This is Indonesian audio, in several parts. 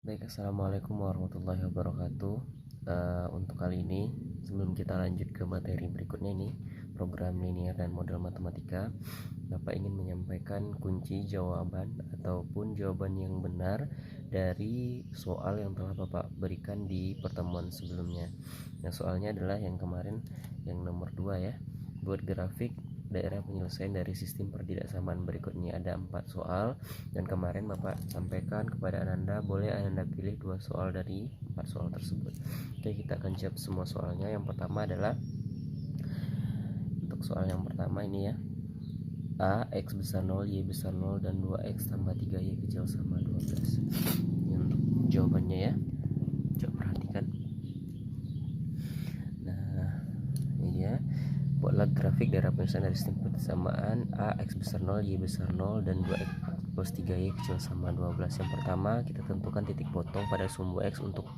Baik, assalamualaikum warahmatullahi wabarakatuh. Untuk kali ini, sebelum kita lanjut ke materi berikutnya ini, program linear dan model matematika, Bapak ingin menyampaikan kunci jawaban ataupun jawaban yang benar dari soal yang telah Bapak berikan di pertemuan sebelumnya. Nah, soalnya adalah yang kemarin, yang nomor 2 ya. Buat grafik daerah penyelesaian dari sistem pertidaksamaan berikut ini ada 4 soal, dan kemarin Bapak sampaikan kepada Ananda boleh Ananda pilih 2 soal dari 4 soal tersebut. Oke, kita akan jawab semua soalnya. Yang pertama adalah untuk soal yang pertama ini ya, A X besar 0, Y besar 0, dan 2X tambah 3Y kecil sama 12. Ini untuk jawabannya ya, coba perhatikan. Nah, ini dia. Buatlah grafik daerah penyelesaian dari sistem persamaan A X besar 0, Y besar 0, dan 2X plus 3Y kecil sama 12. Yang pertama, kita tentukan titik potong pada sumbu X untuk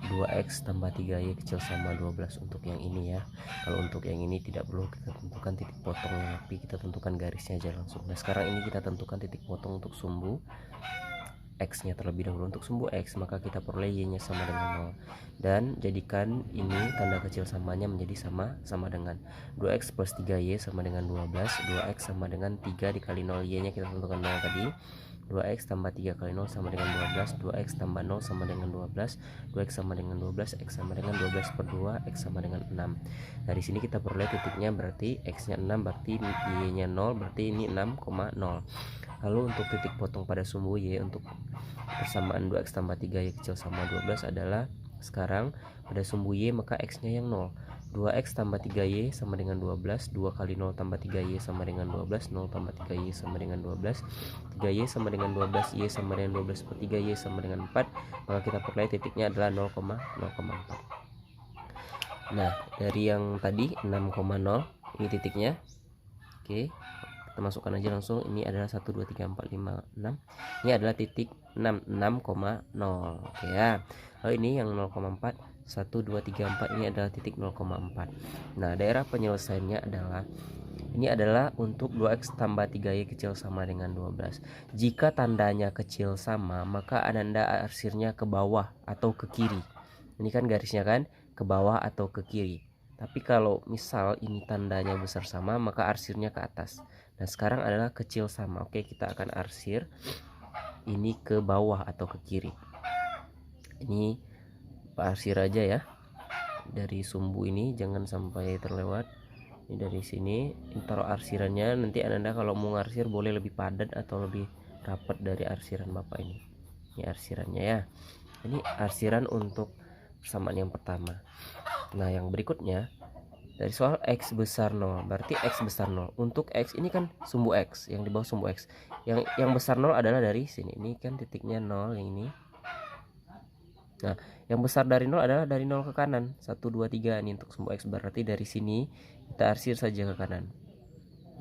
2X tambah 3Y kecil sama 12 untuk yang ini ya. Kalau untuk yang ini tidak perlu kita tentukan titik potongnya, tapi kita tentukan garisnya aja langsung. Nah, sekarang ini kita tentukan titik potong untuk sumbu X nya terlebih dahulu. Untuk sumbu X, maka kita peroleh Y nya sama dengan 0, dan jadikan ini tanda kecil samanya menjadi sama dengan 2X plus 3Y sama dengan 12. 2X sama dengan 3 dikali 0, Y nya kita tentukan 0 tadi. 2X tambah 3 kali 0 sama dengan 12. 2X tambah 0 sama dengan 12. 2X sama dengan 12. X sama dengan 12 per 2. X sama dengan 6. Dari sini kita peroleh titiknya, berarti X nya 6, berarti Y nya 0, berarti ini 6,0. Lalu untuk titik potong pada sumbu Y untuk persamaan 2X tambah 3Y kecil sama 12 adalah sekarang pada sumbu Y maka X nya yang 0. 2X tambah 3Y sama dengan 12. 2 kali 0 tambah 3Y sama dengan 12. 0 tambah 3Y sama dengan 12. 3Y sama dengan 12. Y sama dengan 12 per 3. Y sama dengan 4. Maka kita peroleh titiknya adalah 0,4. Nah, dari yang tadi 6,0 ini titiknya. Oke, kita masukkan aja langsung. Ini adalah 1 2 3 4 5 6. Ini adalah titik 6,0. Oke ya. Lalu ini yang 0,4, 1 2 3 4, ini adalah titik 0,4. Nah, daerah penyelesaiannya adalah ini adalah untuk 2X tambah 3Y kecil sama dengan 12. Jika tandanya kecil sama, maka Ananda arsirnya ke bawah atau ke kiri. Ini kan garisnya kan ke bawah atau ke kiri. Tapi kalau misal ini tandanya besar sama, maka arsirnya ke atas. Nah, sekarang adalah kecil sama. Oke, kita akan arsir ini ke bawah atau ke kiri. Ini arsir aja ya. Dari sumbu ini jangan sampai terlewat. Ini dari sini taruh arsirannya. Nanti Ananda kalau mau ngarsir boleh lebih padat atau lebih rapat dari arsiran Bapak ini. Ini arsirannya ya. Ini arsiran untuk persamaan yang pertama. Nah, yang berikutnya dari soal X besar 0, berarti X besar 0. Untuk X ini kan sumbu X, yang di bawah sumbu X. Yang besar 0 adalah dari sini. Ini kan titiknya 0 yang ini. Nah, yang besar dari 0 adalah dari 0 ke kanan. 1 2 3 ini untuk sumbu X, berarti dari sini kita arsir saja ke kanan.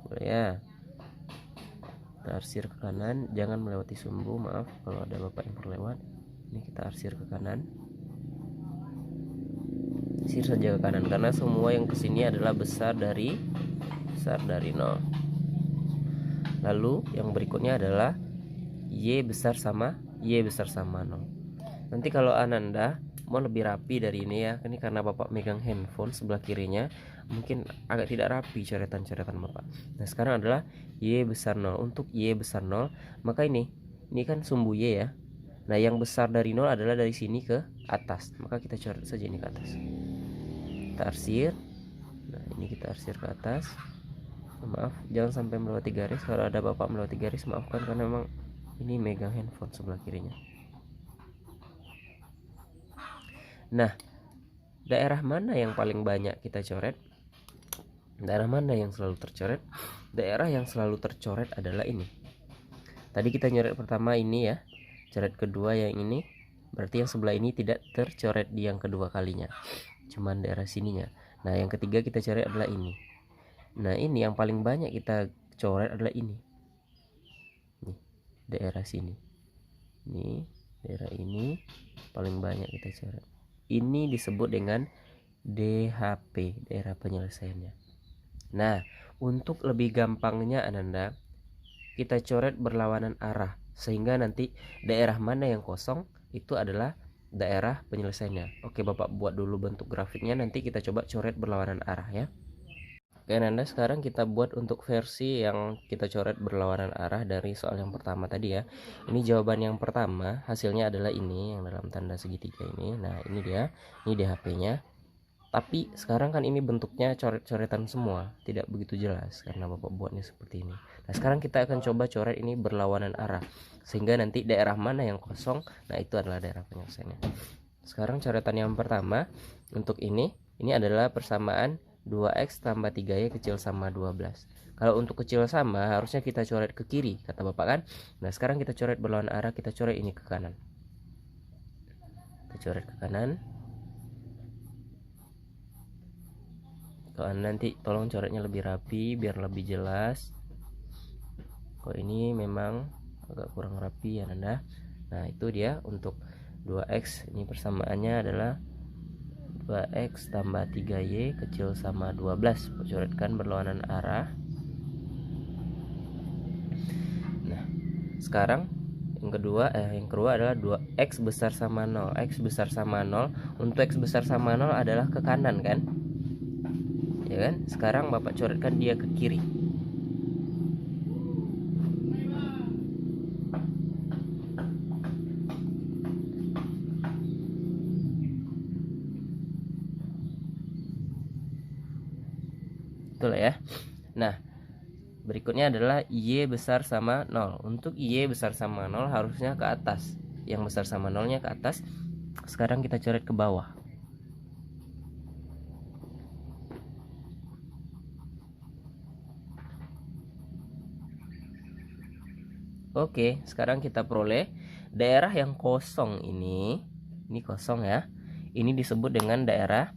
Boleh ya. Kita arsir ke kanan, jangan melewati sumbu, maaf kalau ada Bapak yang terlewat. Ini kita arsir ke kanan. Arsir saja ke kanan karena semua yang kesini adalah besar dari 0. Lalu yang berikutnya adalah Y besar sama 0. Nanti kalau Ananda mau lebih rapi dari ini ya, ini karena Bapak megang handphone sebelah kirinya, mungkin agak tidak rapi coretan-coretan Bapak. Nah, sekarang adalah Y besar 0. Untuk Y besar 0, maka ini kan sumbu Y ya. Nah, yang besar dari 0 adalah dari sini ke atas. Maka kita coret saja ini ke atas. Kita arsir. Nah, ini kita arsir ke atas. Maaf, jangan sampai melewati garis. Kalau ada Bapak melewati garis, maafkan karena memang ini megang handphone sebelah kirinya. Nah, daerah mana yang paling banyak kita coret? Daerah mana yang selalu tercoret? Daerah yang selalu tercoret adalah ini. Tadi kita nyoret pertama ini ya, coret kedua yang ini, berarti yang sebelah ini tidak tercoret di yang kedua kalinya, cuman daerah sininya. Nah, yang ketiga kita coret adalah ini. Nah, ini yang paling banyak kita coret adalah ini. Nih, daerah sini. Nih, daerah ini paling banyak kita coret. Ini disebut dengan DHP, daerah penyelesaiannya. Nah, untuk lebih gampangnya Ananda, kita coret berlawanan arah sehingga nanti daerah mana yang kosong itu adalah daerah penyelesaiannya. Oke, Bapak buat dulu bentuk grafiknya, nanti kita coba coret berlawanan arah ya. Oke Nanda, sekarang kita buat untuk versi yang kita coret berlawanan arah dari soal yang pertama tadi ya. Ini jawaban yang pertama, hasilnya adalah ini yang dalam tanda segitiga ini. Nah ini dia, ini DHP-nya. Tapi sekarang kan ini bentuknya coret-coretan semua, tidak begitu jelas karena Bapak buatnya seperti ini. Nah sekarang kita akan coba coret ini berlawanan arah, sehingga nanti daerah mana yang kosong, nah itu adalah daerah penyelesaiannya. Sekarang coretan yang pertama, untuk ini adalah persamaan 2x tambah 3y kecil sama 12. Kalau untuk kecil sama harusnya kita coret ke kiri, kata Bapak kan. Nah sekarang kita coret berlawanan arah, kita coret ini ke kanan. Kita coret ke kanan. Kalau nanti tolong coretnya lebih rapi biar lebih jelas. Kok ini memang agak kurang rapi ya Nanda. Nah itu dia untuk 2x, ini persamaannya adalah 2x tambah 3y kecil sama 12. Coretkan berlawanan arah. Nah sekarang yang kedua adalah 2x besar sama 0. X besar sama 0. Untuk x besar sama 0 adalah ke kanan kan, ya kan. Sekarang Bapak coretkan dia ke kiri. Betul ya. Nah berikutnya adalah y besar sama 0. Untuk y besar sama 0 harusnya ke atas, yang besar sama 0 nya ke atas. Sekarang kita coret ke bawah. Oke, sekarang kita peroleh daerah yang kosong ini kosong ya. Ini disebut dengan daerah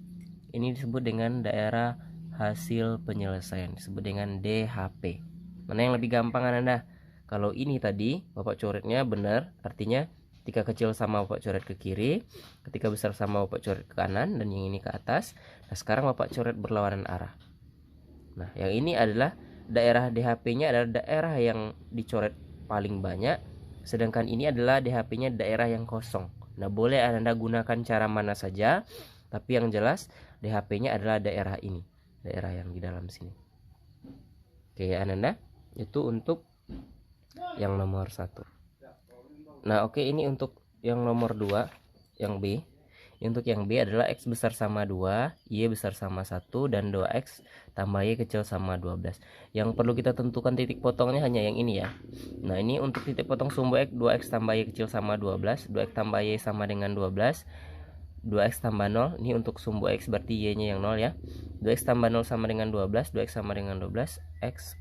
hasil penyelesaian, disebut dengan DHP. Mana yang lebih gampang Anda? Kalau ini tadi Bapak coretnya benar, artinya ketika kecil sama Bapak coret ke kiri, ketika besar sama Bapak coret ke kanan, dan yang ini ke atas. Nah sekarang Bapak coret berlawanan arah. Nah yang ini adalah daerah DHP-nya adalah daerah yang dicoret paling banyak, sedangkan ini adalah DHP-nya daerah yang kosong. Nah boleh Anda gunakan cara mana saja, tapi yang jelas DHP-nya adalah daerah ini, daerah yang di dalam sini. Oke Ananda, itu untuk yang nomor 1. Nah oke, ini untuk yang nomor 2, yang B. Untuk yang B adalah x besar sama 2, y besar sama 1, dan 2x tambah y kecil sama 12. Yang perlu kita tentukan titik potongnya hanya yang ini ya. Nah ini untuk titik potong sumbu x, 2x tambah y kecil sama 12, 2x tambah y sama dengan 12, 2x tambah 0, ini untuk sumbu x berarti y nya yang 0 ya. 2x tambah 0 sama dengan 12, 2x sama dengan 12, x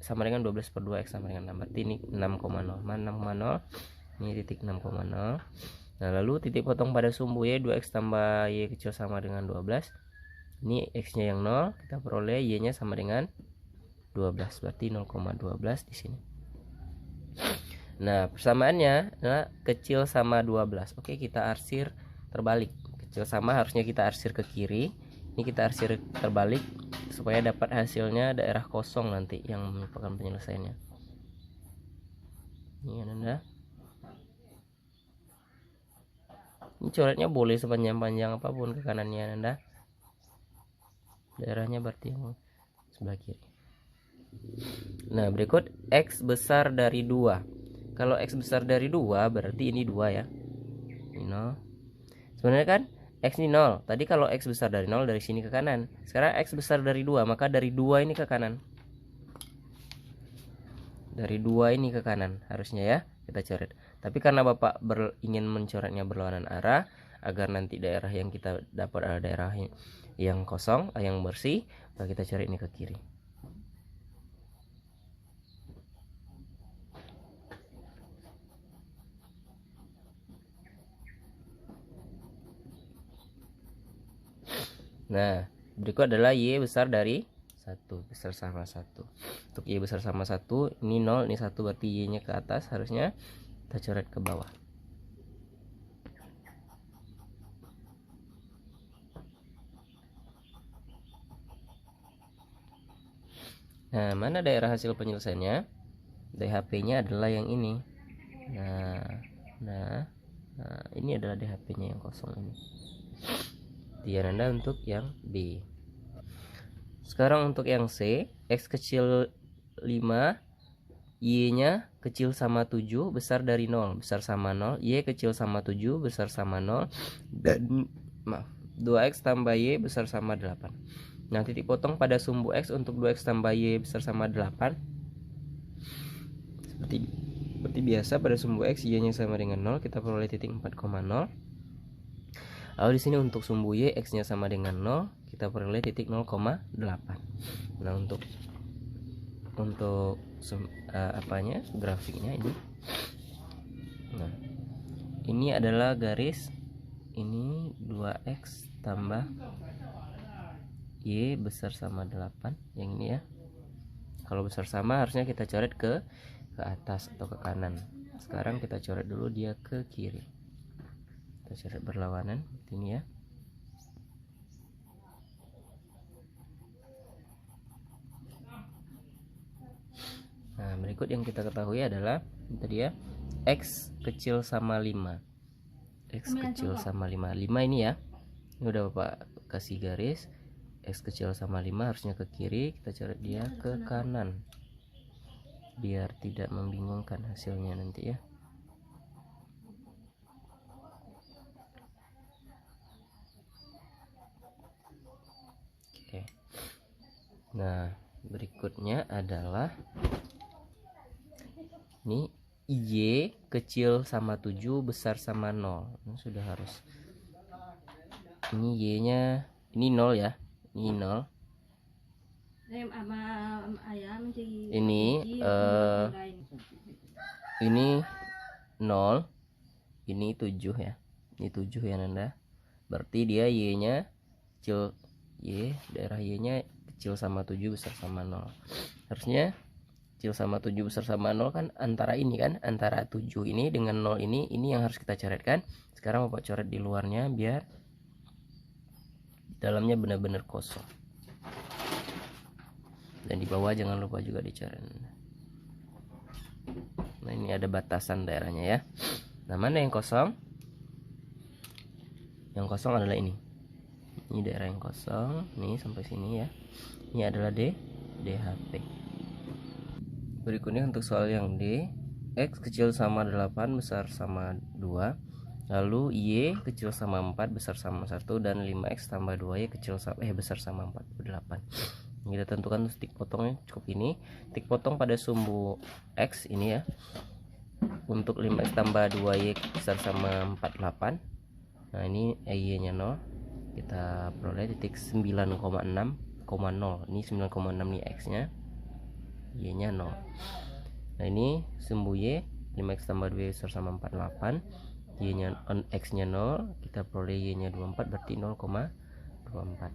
sama dengan 12 per 2x sama dengan 6, berarti ini 6,0. Mana 6,0? Ini titik 6,0. Nah lalu titik potong pada sumbu y, 2x tambah y kecil sama dengan 12. Ini x nya yang 0, kita peroleh y nya sama dengan 12, berarti 0,12 di sini. Nah persamaannya adalah kecil sama 12. Oke, kita arsir terbalik. Kecil sama harusnya kita arsir ke kiri, ini kita arsir terbalik supaya dapat hasilnya daerah kosong nanti yang merupakan penyelesaiannya. Ini Anda. Ini coretnya boleh sepanjang-panjang apapun ke kanannya Anda. Daerahnya berarti yang sebelah kiri. Nah berikut x besar dari 2. Kalau x besar dari 2 berarti ini 2 ya. Ini 0. Sebenarnya kan x ini 0. Tadi kalau x besar dari 0 dari sini ke kanan. Sekarang x besar dari 2, maka dari 2 ini ke kanan. Dari 2 ini ke kanan harusnya ya, kita coret. Tapi karena Bapak ingin mencoretnya berlawanan arah agar nanti daerah yang kita dapat adalah daerah yang kosong, yang bersih, maka kita coret ini ke kiri. Nah, berikut adalah y besar dari 1, besar sama 1. Untuk y besar sama 1, ini 0, ini 1, berarti y nya ke atas, harusnya kita coret ke bawah. Nah, mana daerah hasil penyelesaiannya? DHP nya adalah yang ini. Nah Nah, ini adalah DHP nya yang kosong ini. Dia Nanda untuk yang B. Sekarang untuk yang C, X kecil 5, Y nya kecil sama 7, besar dari 0, besar sama 0, Y kecil sama 7, besar sama 0, dan 2X tambah Y besar sama 8. Nah, titik potong pada sumbu X untuk 2X tambah Y besar sama 8. Seperti biasa pada sumbu X Y nya sama dengan 0, kita peroleh titik 4,0. Lalu di sini untuk sumbu Y X nya sama dengan 0, kita peroleh titik 0,8. Nah, untuk grafiknya ini. Nah, ini adalah garis ini 2X tambah Y besar sama 8 yang ini ya. Kalau besar sama harusnya kita coret ke atas atau ke kanan. Sekarang kita coret dulu dia ke kiri. Kita coret berlawanan ini ya. Nah, berikut yang kita ketahui adalah tadi ya, X kecil sama 5. X kecil sama 5. 5 ini ya. Ini udah Bapak kasih garis. X kecil sama 5 harusnya ke kiri, kita coret dia ke kanan. Biar tidak membingungkan hasilnya nanti ya. Oke. Nah, berikutnya adalah ini Y kecil sama 7, besar sama 0. Ini sudah harus. Ini Y nya ini 0 ya. Ini 0. Ini 0. Ini 7 ya. Ini 7 ya Nanda. Berarti dia Y nya kecil, daerah Y nya kecil sama 7, besar sama 0. Harusnya kecil sama 7 besar sama 0 kan antara ini kan, antara 7 ini dengan 0 ini yang harus kita coretkan. Sekarang Bapak coret di luarnya biar dalamnya benar-benar kosong. Dan di bawah jangan lupa juga dicoret. Nah, ini ada batasan daerahnya ya. Nah, mana yang kosong? Yang kosong adalah ini. Ini daerah yang kosong, nih sampai sini ya. Ini adalah DHP. Berikutnya untuk soal yang D, X kecil sama 8, besar sama 2. Lalu Y kecil sama 4, besar sama 1, dan 5X tambah 2Y kecil sama besar sama 48. Kita tentukan titik potongnya cukup ini. Titik potong pada sumbu X ini ya. Untuk 5X tambah 2Y besar sama 48. Nah, ini Y nya 0. Kita peroleh titik 9,6,0. Ini 9,6 nih X nya. Y nya 0. Nah, ini sumbu Y 5X tambah 2 besar sama 48. Y nya X nya 0, kita peroleh Y nya 24, berarti 0,24.